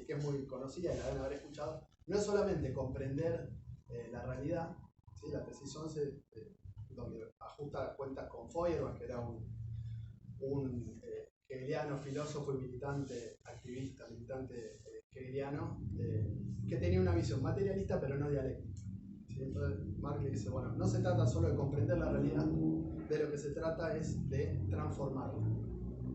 que es muy conocida y la deben haber escuchado, no es solamente comprender la realidad, ¿sí? La tesis 11, donde ajusta cuentas con Feuerbach, que era un hegeliano, filósofo y militante, activista, militante hegeliano, que tenía una visión materialista pero no dialéctica. ¿Sí? Entonces Marx le dice, bueno, no se trata solo de comprender la realidad, de lo que se trata es de transformarla.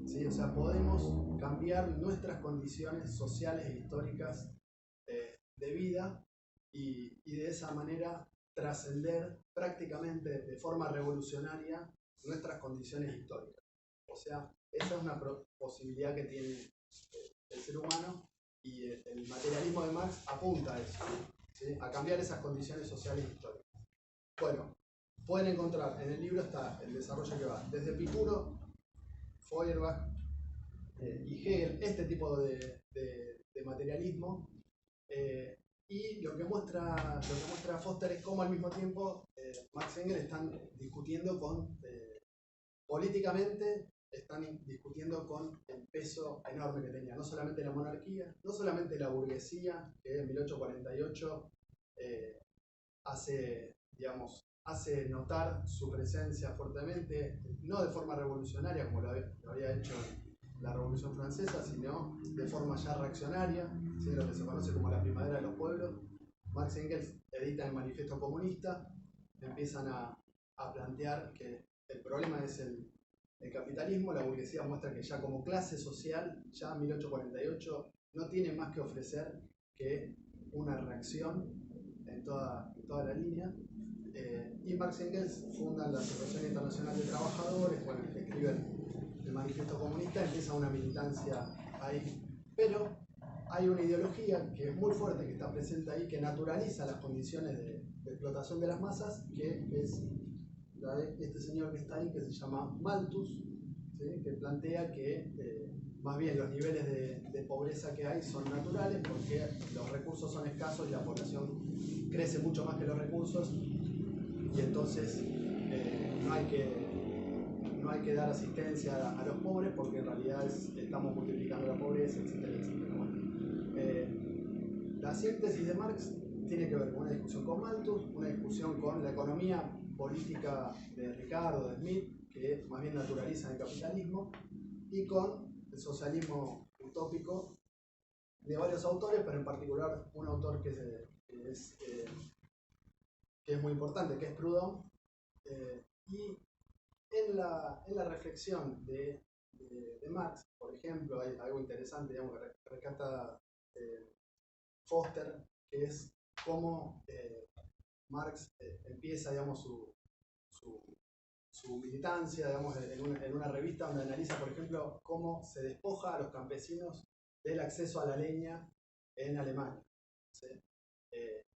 ¿Sí? O sea, podemos cambiar nuestras condiciones sociales e históricas de vida y de esa manera trascender prácticamente de forma revolucionaria nuestras condiciones históricas. O sea, esa es una posibilidad que tiene el ser humano y el materialismo de Marx apunta a eso, ¿sí? A cambiar esas condiciones sociales históricas. Bueno, pueden encontrar, en el libro está el desarrollo que va desde Epicuro, Feuerbach y Hegel, este tipo de materialismo, y lo que muestra Foster es cómo al mismo tiempo Marx y Engels están discutiendo políticamente, están discutiendo con el peso enorme que tenía, no solamente la monarquía, no solamente la burguesía, que en 1848 hace notar su presencia fuertemente, no de forma revolucionaria como lo había hecho la Revolución Francesa, sino de forma ya reaccionaria, ¿sí? Lo que se conoce como la primavera de los pueblos. Marx y Engels editan el Manifiesto Comunista, empiezan a plantear que el problema es el capitalismo. La burguesía muestra que ya como clase social, ya en 1848, no tiene más que ofrecer que una reacción en toda la línea. Y Marx y Engels fundan la Asociación Internacional de Trabajadores, bueno, escriben el Manifiesto Comunista, empieza una militancia ahí, pero hay una ideología que es muy fuerte, que está presente ahí, que naturaliza las condiciones de explotación de las masas, que es la de este señor que está ahí, que se llama Malthus, ¿sí? Que plantea que más bien los niveles de pobreza que hay son naturales porque los recursos son escasos y la población crece mucho más que los recursos, y entonces no hay que dar asistencia a los pobres porque en realidad estamos multiplicando la pobreza, etcétera, etcétera. Bueno, la síntesis de Marx tiene que ver con una discusión con Malthus, una discusión con la economía política de Ricardo, de Smith, que más bien naturaliza el capitalismo, y con el socialismo utópico de varios autores, pero en particular un autor que es muy importante, que es Proudhon. Y en la reflexión de Marx, por ejemplo, hay algo interesante, digamos, que rescata Foster, que es cómo Marx empieza, digamos, su militancia, digamos, en una revista donde analiza, por ejemplo, cómo se despoja a los campesinos del acceso a la leña en Alemania. ¿Sí?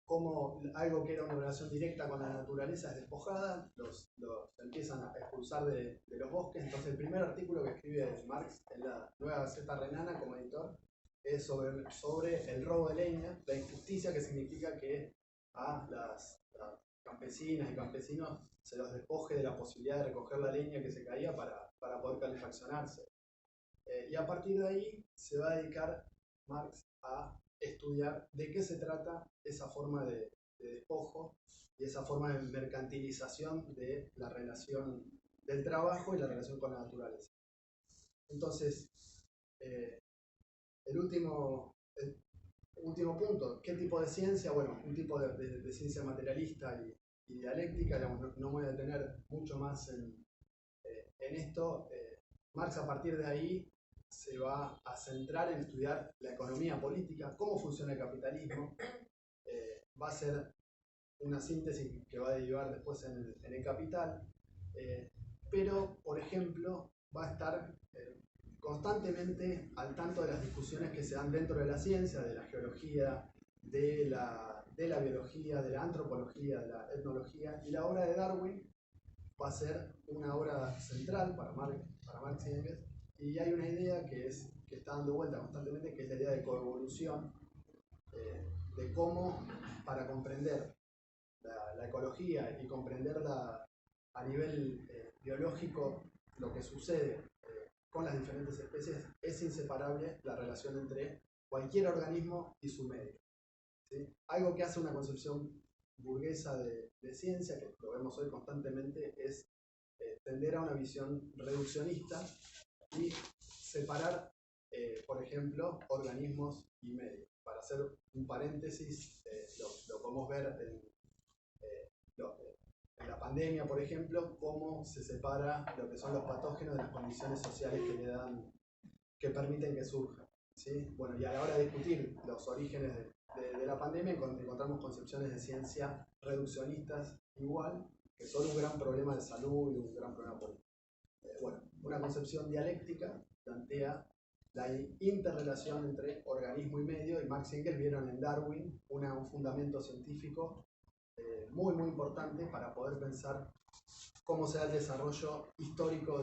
Cómo algo que era una relación directa con la naturaleza es despojada, los empiezan a expulsar de los bosques. Entonces el primer artículo que escribe Marx en la Nueva Gaceta Renana como editor es sobre el robo de leña, la injusticia que significa que a las campesinas y campesinos se los despoje de la posibilidad de recoger la leña que se caía para poder calefaccionarse. Y a partir de ahí se va a dedicar Marx a estudiar de qué se trata esa forma de despojo y esa forma de mercantilización de la relación del trabajo y la relación con la naturaleza. Entonces, el último punto, ¿qué tipo de ciencia? Bueno, un tipo de ciencia materialista y dialéctica, digamos, no me voy a detener mucho más en esto. Marx a partir de ahí se va a centrar en estudiar la economía política, cómo funciona el capitalismo. Va a ser una síntesis que va a derivar después en el Capital, pero, por ejemplo, va a estar constantemente al tanto de las discusiones que se dan dentro de la ciencia, de la geología, de la biología, de la antropología, de la etnología, y la obra de Darwin va a ser una obra central para Marx y Engels, y hay una idea que está dando vuelta constantemente, que es la idea de coevolución, de cómo para comprender la ecología y comprenderla a nivel biológico, lo que sucede con las diferentes especies, es inseparable la relación entre cualquier organismo y su medio. ¿Sí? Algo que hace una concepción burguesa de ciencia, que lo vemos hoy constantemente, es tender a una visión reduccionista y separar, por ejemplo, organismos y medios. Para hacer un paréntesis, lo podemos ver en la pandemia, por ejemplo, cómo se separa lo que son los patógenos de las condiciones sociales que permiten que surjan. ¿Sí? Bueno, y a la hora de discutir los orígenes de la pandemia encontramos concepciones de ciencia reduccionistas igual, que son un gran problema de salud y un gran problema político. Bueno, una concepción dialéctica plantea la interrelación entre organismo y medio, y Marx y Engels vieron en Darwin un fundamento científico muy importante para poder pensar cómo se da el desarrollo histórico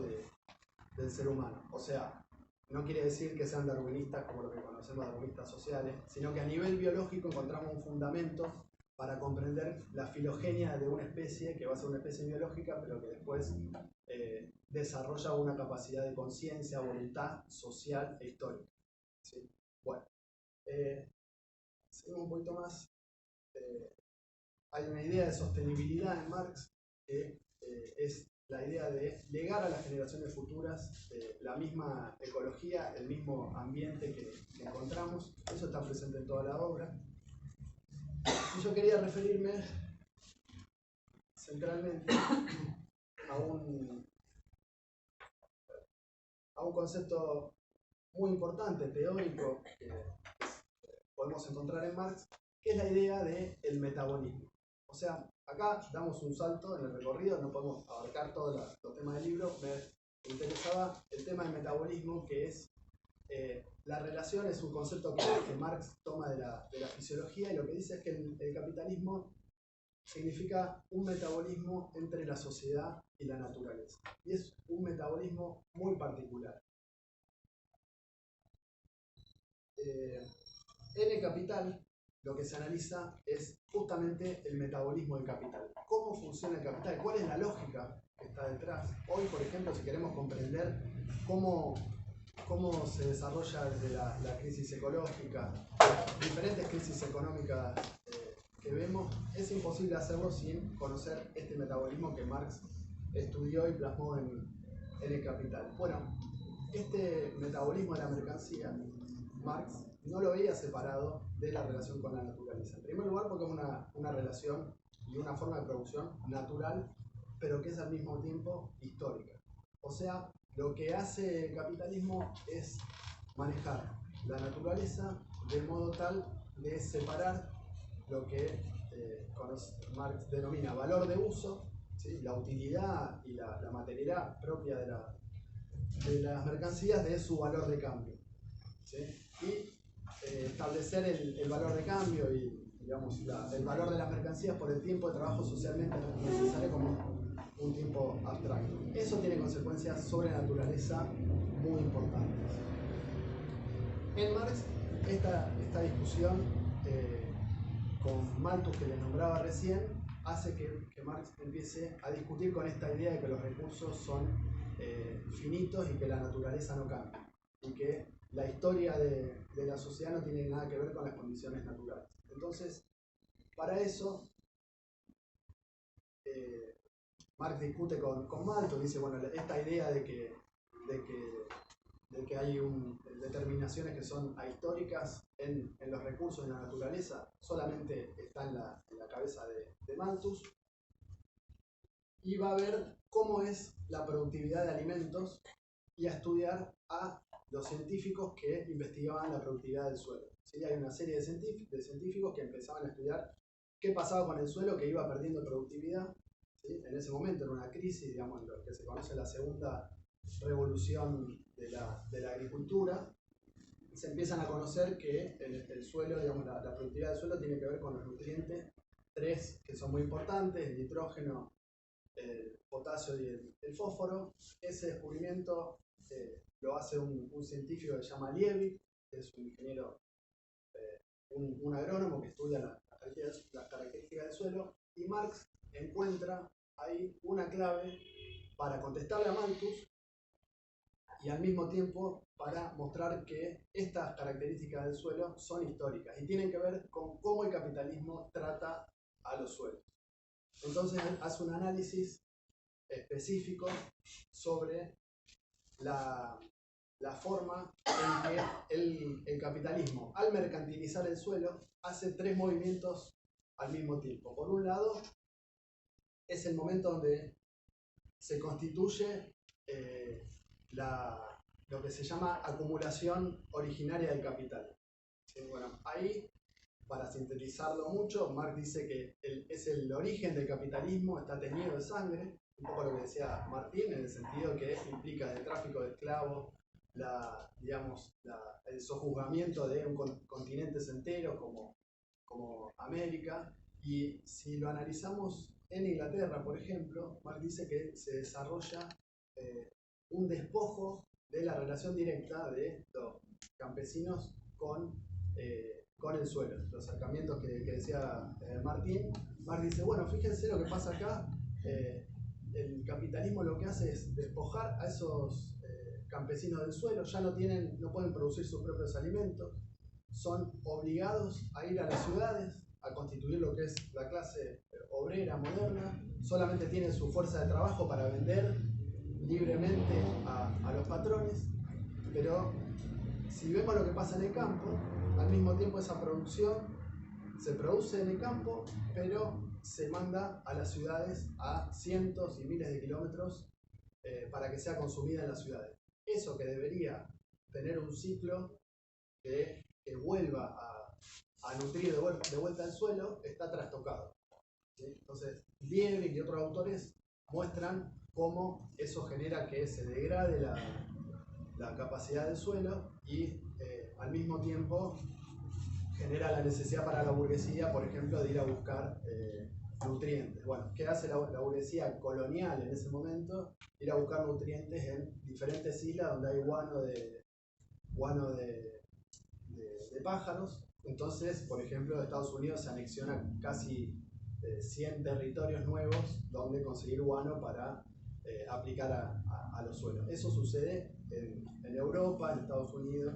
del ser humano. O sea, no quiere decir que sean darwinistas como lo que conocemos, darwinistas sociales, sino que a nivel biológico encontramos un fundamento para comprender la filogenia de una especie que va a ser una especie biológica, pero que después desarrolla una capacidad de conciencia, voluntad social e histórica. ¿Sí? Bueno, seguimos un poquito más. Hay una idea de sostenibilidad en Marx que es la idea de legar a las generaciones futuras la misma ecología, el mismo ambiente que encontramos. Eso está presente en toda la obra. Y yo quería referirme centralmente a un concepto muy importante, teórico, que podemos encontrar en Marx, que es la idea del metabolismo. O sea, acá damos un salto en el recorrido, no podemos abarcar todos los temas del libro. Me interesaba el tema del metabolismo, que es la relación, es un concepto que Marx toma de la fisiología, y lo que dice es que el capitalismo significa un metabolismo entre la sociedad y la naturaleza. Y es un metabolismo muy particular. En el capital, lo que se analiza es justamente el metabolismo del capital. ¿Cómo funciona el capital? ¿Cuál es la lógica que está detrás? Hoy, por ejemplo, si queremos comprender cómo se desarrolla desde la crisis ecológica, diferentes crisis económicas que vemos, es imposible hacerlo sin conocer este metabolismo que Marx estudió y plasmó en el Capital. Bueno, este metabolismo de la mercancía, Marx no lo veía separado de la relación con la naturaleza. En primer lugar, porque es una relación y una forma de producción natural, pero que es al mismo tiempo histórica. O sea, lo que hace el capitalismo es manejar la naturaleza de modo tal de separar lo que Marx denomina valor de uso, ¿sí? La utilidad y la materialidad propia de las mercancías de su valor de cambio, ¿sí? Y establecer el valor de cambio y, digamos, el valor de las mercancías por el tiempo de trabajo socialmente necesario como un tiempo abstracto. Eso tiene consecuencias sobre la naturaleza muy importantes. En Marx, esta discusión con Malthus, que les nombraba recién, hace que Marx empiece a discutir con esta idea de que los recursos son finitos y que la naturaleza no cambia, y que la historia de la sociedad no tiene nada que ver con las condiciones naturales. Entonces, para eso, Marx discute con Malthus, dice, bueno, esta idea de que hay determinaciones que son ahistóricas en los recursos de la naturaleza, solamente está en la cabeza de Malthus, y va a ver cómo es la productividad de alimentos y a estudiar a los científicos que investigaban la productividad del suelo. ¿Sí? Hay una serie de científicos que empezaban a estudiar qué pasaba con el suelo que iba perdiendo productividad. ¿Sí? En ese momento era una crisis, digamos, lo que se conoce la segunda revolución de la agricultura. Se empiezan a conocer que el suelo, digamos, la productividad del suelo tiene que ver con los nutrientes, tres que son muy importantes: el nitrógeno, el potasio y el fósforo. Ese descubrimiento lo hace un científico que se llama Liebig, que es un ingeniero, un agrónomo que estudia las características del suelo, y Marx encuentra ahí una clave para contestarle a Malthus y al mismo tiempo para mostrar que estas características del suelo son históricas y tienen que ver con cómo el capitalismo trata a los suelos. Entonces hace un análisis específico sobre la forma en que el capitalismo, al mercantilizar el suelo, hace tres movimientos al mismo tiempo. Por un lado, es el momento donde se constituye lo que se llama acumulación originaria del capital. Bueno, ahí, para sintetizarlo mucho, Marx dice que es el origen del capitalismo, está teñido de sangre, un poco lo que decía Martín, en el sentido que implica el tráfico de esclavos, el sojuzgamiento de un continentes enteros como América. Y si lo analizamos en Inglaterra, por ejemplo, Marx dice que se desarrolla un despojo de la relación directa de los campesinos con el suelo. Los acercamientos que decía Martín, Marx dice, bueno, fíjense lo que pasa acá, el capitalismo lo que hace es despojar a esos campesinos del suelo, ya no pueden producir sus propios alimentos, son obligados a ir a las ciudades, a constituir lo que es la clase obrera moderna, solamente tienen su fuerza de trabajo para vender libremente a los patrones, pero si vemos lo que pasa en el campo, al mismo tiempo esa producción se produce en el campo, pero se manda a las ciudades a cientos y miles de kilómetros para que sea consumida en las ciudades. Eso que debería tener un ciclo que vuelva a nutrir de vuelta al suelo, está trastocado. ¿Sí? Entonces, Liebig y otros autores muestran cómo eso genera que se degrade la capacidad del suelo y al mismo tiempo genera la necesidad para la burguesía, por ejemplo, de ir a buscar nutrientes. Bueno, ¿qué hace la burguesía colonial en ese momento? Ir a buscar nutrientes en diferentes islas donde hay guano de pájaros. Entonces, por ejemplo, Estados Unidos se anexiona casi 100 territorios nuevos donde conseguir guano para aplicar a los suelos. Eso sucede en Europa, en Estados Unidos.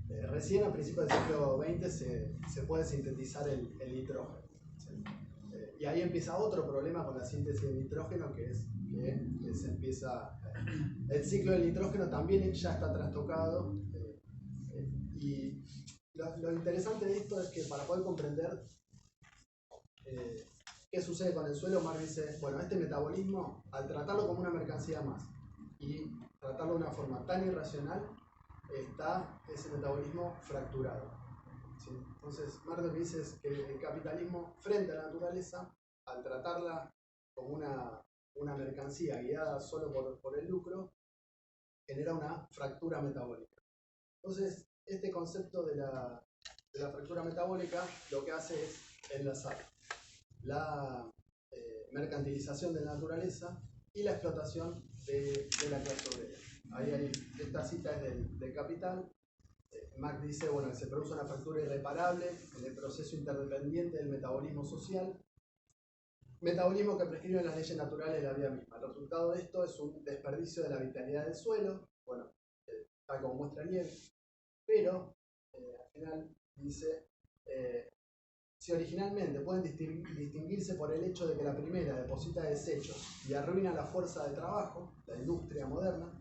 Recién a principios del siglo XX se puede sintetizar el nitrógeno. ¿Sí? Y ahí empieza otro problema con la síntesis del nitrógeno, que es que se empieza... el ciclo del nitrógeno también ya está trastocado. Y lo interesante de esto es que para poder comprender qué sucede con el suelo, Marx dice, bueno, este metabolismo, al tratarlo como una mercancía más y tratarlo de una forma tan irracional, está ese metabolismo fracturado. ¿Sí? Entonces, Marx lo que dice es que el capitalismo frente a la naturaleza, al tratarla como una mercancía guiada solo por el lucro, genera una fractura metabólica. Entonces, este concepto de la fractura metabólica lo que hace es enlazar la mercantilización de la naturaleza y la explotación de la clase obrera. Esta cita es del Capital. Marx dice, bueno, que se produce una fractura irreparable en el proceso interdependiente del metabolismo social, metabolismo que prescriben las leyes naturales de la vida misma. El resultado de esto es un desperdicio de la vitalidad del suelo, bueno, tal como muestra Liebig, pero al final dice, si originalmente pueden distinguirse por el hecho de que la primera deposita desechos y arruina la fuerza de trabajo, la industria moderna,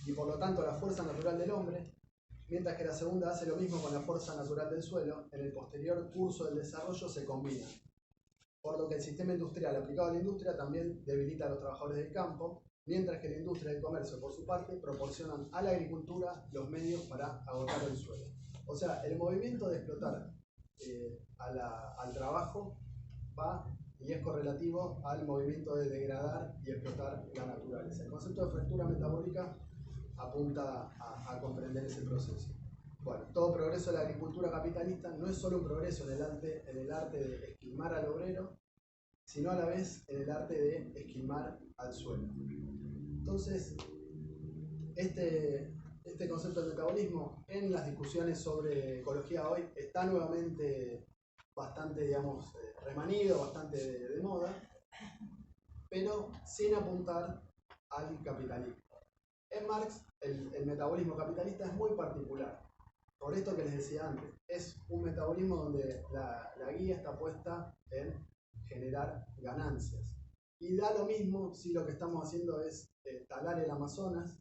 y por lo tanto la fuerza natural del hombre, mientras que la segunda hace lo mismo con la fuerza natural del suelo, en el posterior curso del desarrollo se combinan. Por lo que el sistema industrial aplicado a la industria también debilita a los trabajadores del campo, mientras que la industria y el comercio, por su parte, proporcionan a la agricultura los medios para agotar el suelo. O sea, el movimiento de explotar al trabajo va y es correlativo al movimiento de degradar y explotar la naturaleza. El concepto de fractura metabólica apunta a comprender ese proceso. Bueno, todo progreso de la agricultura capitalista no es solo un progreso en el arte de esquilmar al obrero, sino a la vez en el arte de esquilmar al suelo. Entonces, este concepto del metabolismo en las discusiones sobre ecología hoy está nuevamente bastante, digamos, remanido, bastante de moda, pero sin apuntar al capitalismo. En Marx, el metabolismo capitalista es muy particular. Por esto que les decía antes, es un metabolismo donde la guía está puesta en generar ganancias. Y da lo mismo si lo que estamos haciendo es talar el Amazonas.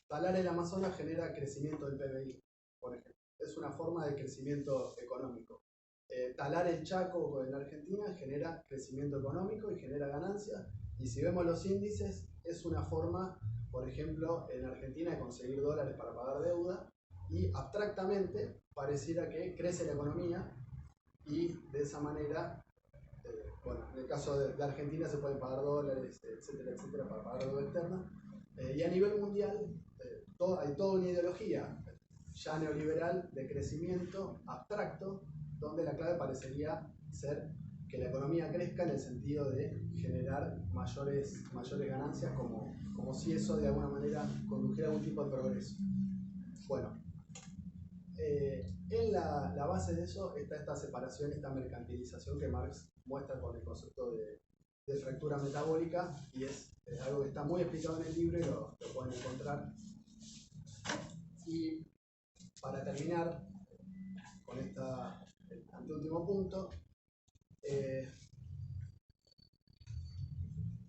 Talar el Amazonas genera crecimiento del PBI, por ejemplo. Es una forma de crecimiento económico. Talar el Chaco en Argentina genera crecimiento económico y genera ganancias. Y si vemos los índices, es una forma, por ejemplo, en Argentina de conseguir dólares para pagar deuda. Y abstractamente pareciera que crece la economía y de esa manera, bueno, en el caso de Argentina se pueden pagar dólares, etcétera, etcétera, para pagar deuda externa. Y a nivel mundial hay toda una ideología ya neoliberal de crecimiento abstracto, donde la clave parecería ser que la economía crezca en el sentido de generar mayores ganancias, como si eso de alguna manera condujera a algún tipo de progreso. Bueno, en la base de eso está esta separación, esta mercantilización que Marx muestra con el concepto de fractura metabólica, y es algo que está muy explicado en el libro y lo pueden encontrar. Y para terminar con el anteúltimo punto,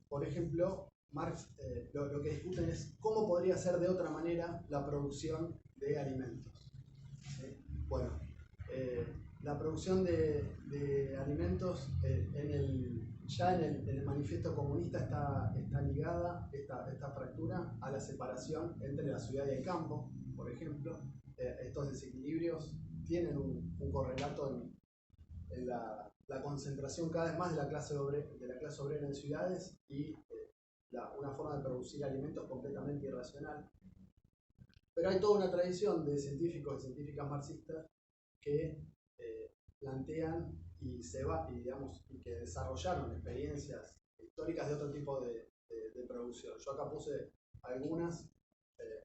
por ejemplo, Marx lo que discuten es cómo podría ser de otra manera la producción de alimentos. Bueno, la producción de alimentos ya en el manifiesto comunista está ligada esta fractura a la separación entre la ciudad y el campo, por ejemplo. Estos desequilibrios tienen un correlato en la concentración cada vez más de la clase obrera en ciudades y una forma de producir alimentos completamente irracional. Pero hay toda una tradición de científicos y científicas marxistas que plantean y que desarrollaron experiencias históricas de otro tipo de producción. Yo acá puse algunas.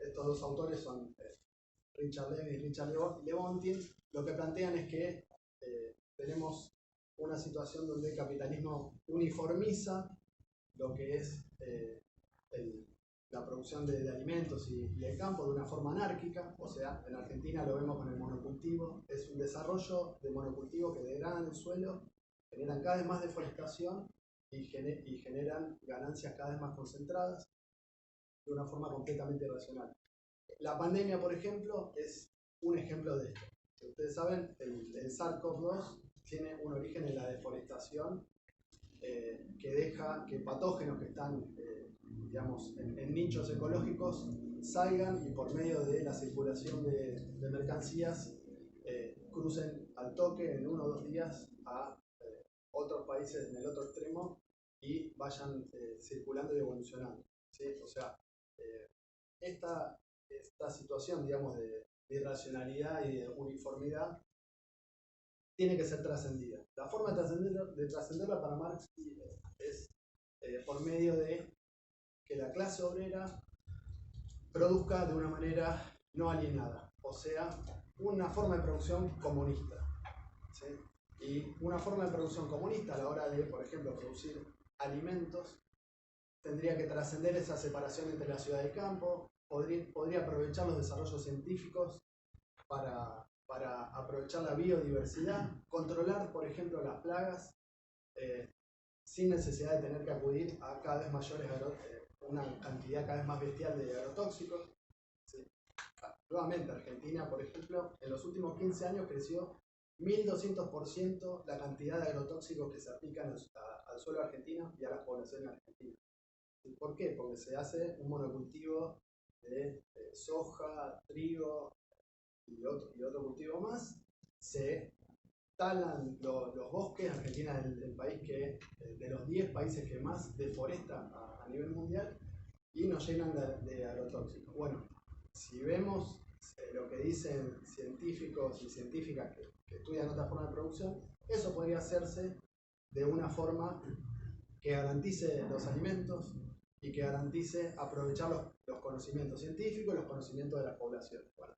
Estos dos autores son Richard Levin y Richard Lewontin. Lo que plantean es que tenemos una situación donde el capitalismo uniformiza lo que es la producción de alimentos y el campo de una forma anárquica. O sea, en Argentina lo vemos con el monocultivo. Es un desarrollo de monocultivo que degradan el suelo, generan cada vez más deforestación y generan ganancias cada vez más concentradas de una forma completamente irracional. La pandemia, por ejemplo, es un ejemplo de esto. Ustedes saben, el SARS-CoV-2 tiene un origen en la deforestación que deja que patógenos que están en nichos ecológicos salgan y por medio de la circulación de mercancías crucen al toque en 1 o 2 días a otros países en el otro extremo y vayan circulando y evolucionando, ¿sí? O sea, esta situación, de irracionalidad y de uniformidad tiene que ser trascendida. La forma de trascenderla para Marx es por medio de que la clase obrera produzca de una manera no alienada, o sea, una forma de producción comunista, ¿sí? Y una forma de producción comunista a la hora de, por ejemplo, producir alimentos, tendría que trascender esa separación entre la ciudad y el campo, podría aprovechar los desarrollos científicos para aprovechar la biodiversidad, controlar, por ejemplo, las plagas, sin necesidad de tener que acudir a cada vez mayores una cantidad cada vez más bestial de agrotóxicos. ¿Sí? Nuevamente, Argentina, por ejemplo, en los últimos 15 años creció 1200% la cantidad de agrotóxicos que se aplican al suelo argentino y a las poblaciones argentinas. ¿Y por qué? Porque se hace un monocultivo de soja, trigo y otro cultivo más. Se talan los bosques. Argentina es el país que, de los 10 países que más deforesta a nivel mundial, y nos llenan de agrotóxicos. Bueno, si vemos lo que dicen científicos y científicas que estudian otra forma de producción, eso podría hacerse de una forma que garantice los alimentos y que garantice aprovechar los conocimientos científicos y los conocimientos de las poblaciones. Bueno,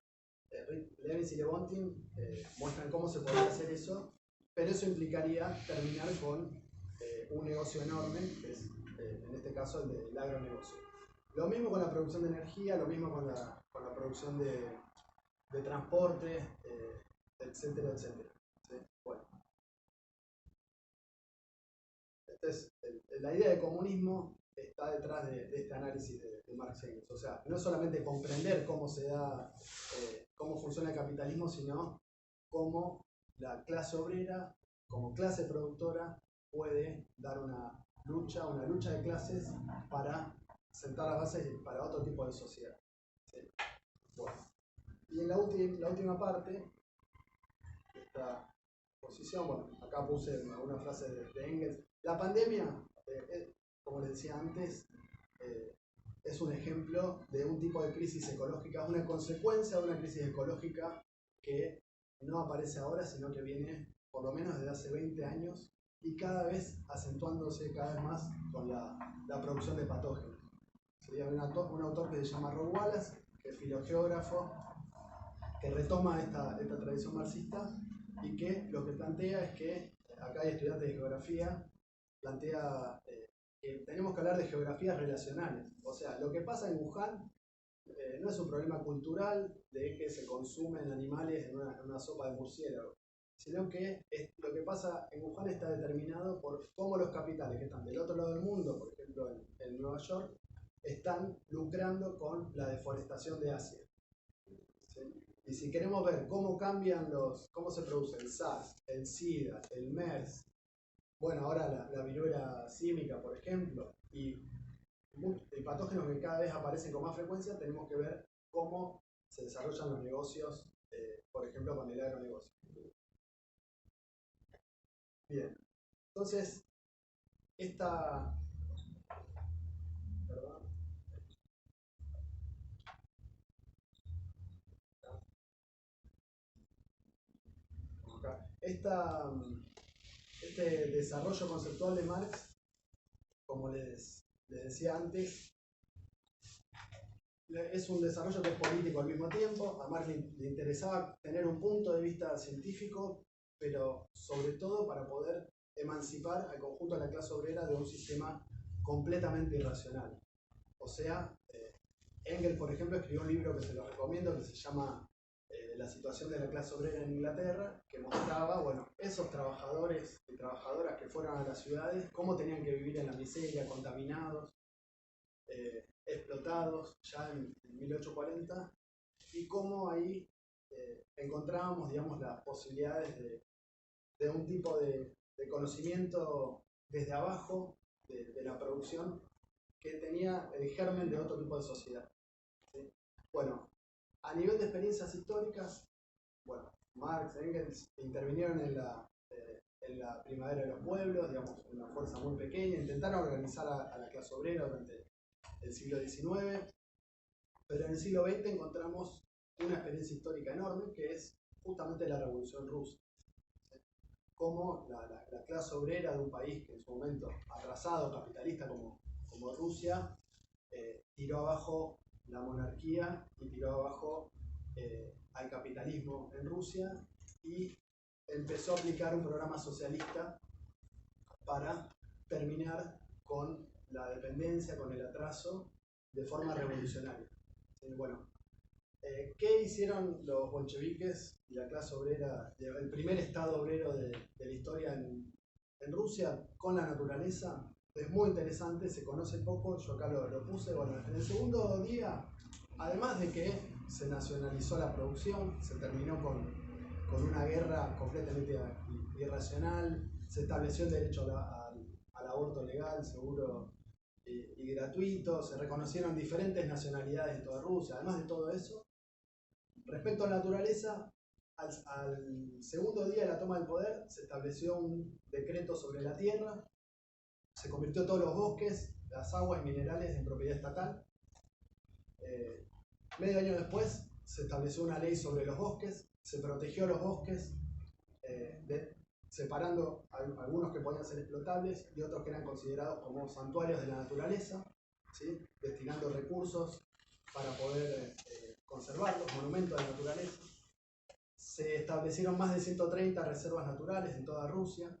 Lewin y Lewontin muestran cómo se podría hacer eso, pero eso implicaría terminar con un negocio enorme, que es en este caso el del agronegocio. Lo mismo con la producción de energía, lo mismo con la producción de transporte, etcétera, etcétera. ¿Sí? Bueno, la idea de comunismo está detrás de este análisis de Marx y Engels. O sea, no es solamente comprender cómo se da, cómo funciona el capitalismo, sino cómo la clase obrera, como clase productora, puede dar una lucha de clases para sentar las bases para otro tipo de sociedad. ¿Sí? Bueno. Y en la última parte de esta posición, bueno, acá puse alguna frase de Engels. La pandemia, como les decía antes, es un ejemplo de un tipo de crisis ecológica, una consecuencia de una crisis ecológica que no aparece ahora, sino que viene por lo menos desde hace 20 años y cada vez acentuándose cada vez más con la producción de patógenos. Sería un autor que se llama Rob Wallace, que es filogeógrafo, que retoma esta tradición marxista y que lo que plantea es que, acá hay estudiantes de geografía, plantea que tenemos que hablar de geografías relacionales. O sea, lo que pasa en Wuhan no es un problema cultural de que se consumen animales en una sopa de murciélago, sino que lo que pasa en Wuhan está determinado por cómo los capitales que están del otro lado del mundo, por ejemplo en Nueva York, están lucrando con la deforestación de Asia. ¿Sí? Y si queremos ver cómo cómo se produce el SARS, el SIDA, el MERS, bueno, ahora la viruela símica, por ejemplo, y patógenos que cada vez aparecen con más frecuencia, tenemos que ver cómo se desarrollan los negocios, por ejemplo, con el agronegocio. Bien, entonces, esta... Perdón. Este desarrollo conceptual de Marx, como les decía antes, es un desarrollo que es político al mismo tiempo. A Marx le interesaba tener un punto de vista científico, pero sobre todo para poder emancipar al conjunto de la clase obrera de un sistema completamente irracional. O sea, Engels, por ejemplo, escribió un libro que se lo recomiendo, que se llama La situación de la clase obrera en Inglaterra, que mostraba, bueno, esos trabajadores y trabajadoras que fueron a las ciudades, cómo tenían que vivir en la miseria, contaminados, explotados ya en 1840, y cómo ahí encontrábamos, digamos, las posibilidades de un tipo de conocimiento desde abajo de la producción que tenía el germen de otro tipo de sociedad. ¿Sí? Bueno, a nivel de experiencias históricas, bueno, Marx, Engels intervinieron en la primavera de los pueblos, digamos, una fuerza muy pequeña, intentaron organizar a la clase obrera durante el siglo XIX, pero en el siglo XX encontramos una experiencia histórica enorme que es justamente la Revolución Rusa. Cómo la clase obrera de un país que en su momento atrasado, capitalista como Rusia, tiró abajo la monarquía y tiró abajo al capitalismo en Rusia y empezó a aplicar un programa socialista para terminar con la dependencia, con el atraso, de forma revolucionaria. Bueno, ¿qué hicieron los bolcheviques y la clase obrera, el primer estado obrero de la historia en Rusia con la naturaleza? Es muy interesante, se conoce poco, yo acá lo puse. Bueno, en el segundo día, además de que se nacionalizó la producción, se terminó con una guerra completamente irracional, se estableció el derecho al aborto legal, seguro y gratuito, se reconocieron diferentes nacionalidades en toda Rusia. Además de todo eso, respecto a la naturaleza, al segundo día de la toma del poder se estableció un decreto sobre la tierra, se convirtió todos los bosques, las aguas y minerales en propiedad estatal. Medio año después se estableció una ley sobre los bosques, se protegió los bosques, separando algunos que podían ser explotables y otros que eran considerados como santuarios de la naturaleza, ¿sí? Destinando recursos para poder conservarlos, monumentos de la naturaleza. Se establecieron más de 130 reservas naturales en toda Rusia.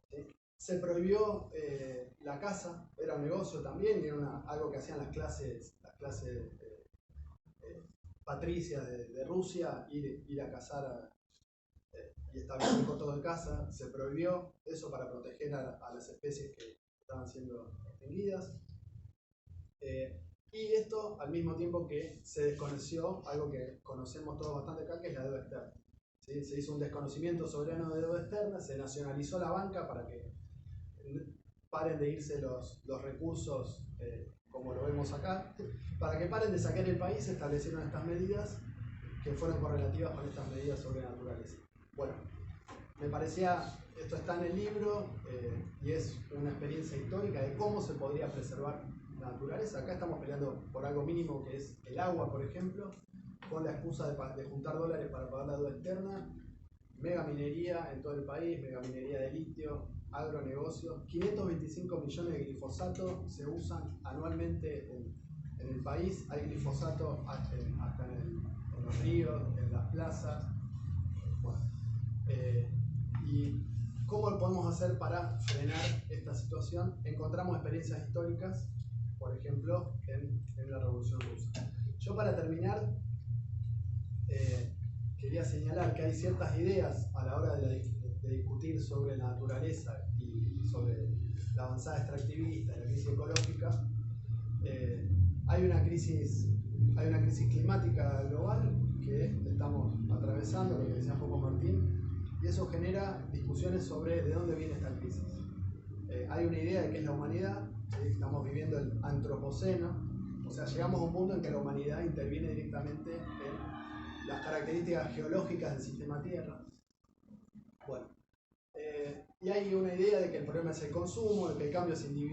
¿Sí? Se prohibió la caza, era un negocio también, y era algo que hacían las clases patricias de Rusia, ir a cazar y establecer un coto de caza. Se prohibió eso para proteger a las especies que estaban siendo extinguidas. Y esto al mismo tiempo que se desconoció algo que conocemos todos bastante acá, que es la deuda externa. ¿Sí? Se hizo un desconocimiento soberano de deuda externa, se nacionalizó la banca para que paren de irse los recursos, como lo vemos acá, para que paren de saquear el país. Se establecieron estas medidas que fueron correlativas con estas medidas sobrenaturales. Bueno, me parecía, esto está en el libro, y es una experiencia histórica de cómo se podría preservar la naturaleza. Acá estamos peleando por algo mínimo, que es el agua, por ejemplo, con la excusa de juntar dólares para pagar la deuda externa. Megaminería en todo el país, megaminería de litio, agronegocios. 525 millones de glifosato se usan anualmente en el país. Hay glifosato hasta en los ríos, en las plazas. Bueno, ¿y cómo lo podemos hacer para frenar esta situación? Encontramos experiencias históricas, por ejemplo, en la Revolución Rusa. Yo, para terminar, quería señalar que hay ciertas ideas a la hora de discutir sobre la naturaleza y sobre la avanzada extractivista y la crisis ecológica. Hay una crisis climática global que estamos atravesando, lo que decía Foucault Martín, y eso genera discusiones sobre de dónde viene esta crisis. Hay una idea de que es la humanidad, ¿sí? Estamos viviendo el antropoceno, o sea, llegamos a un punto en que la humanidad interviene directamente en las características geológicas del sistema Tierra. Bueno, y hay una idea de que el problema es el consumo, de que el cambio es individual.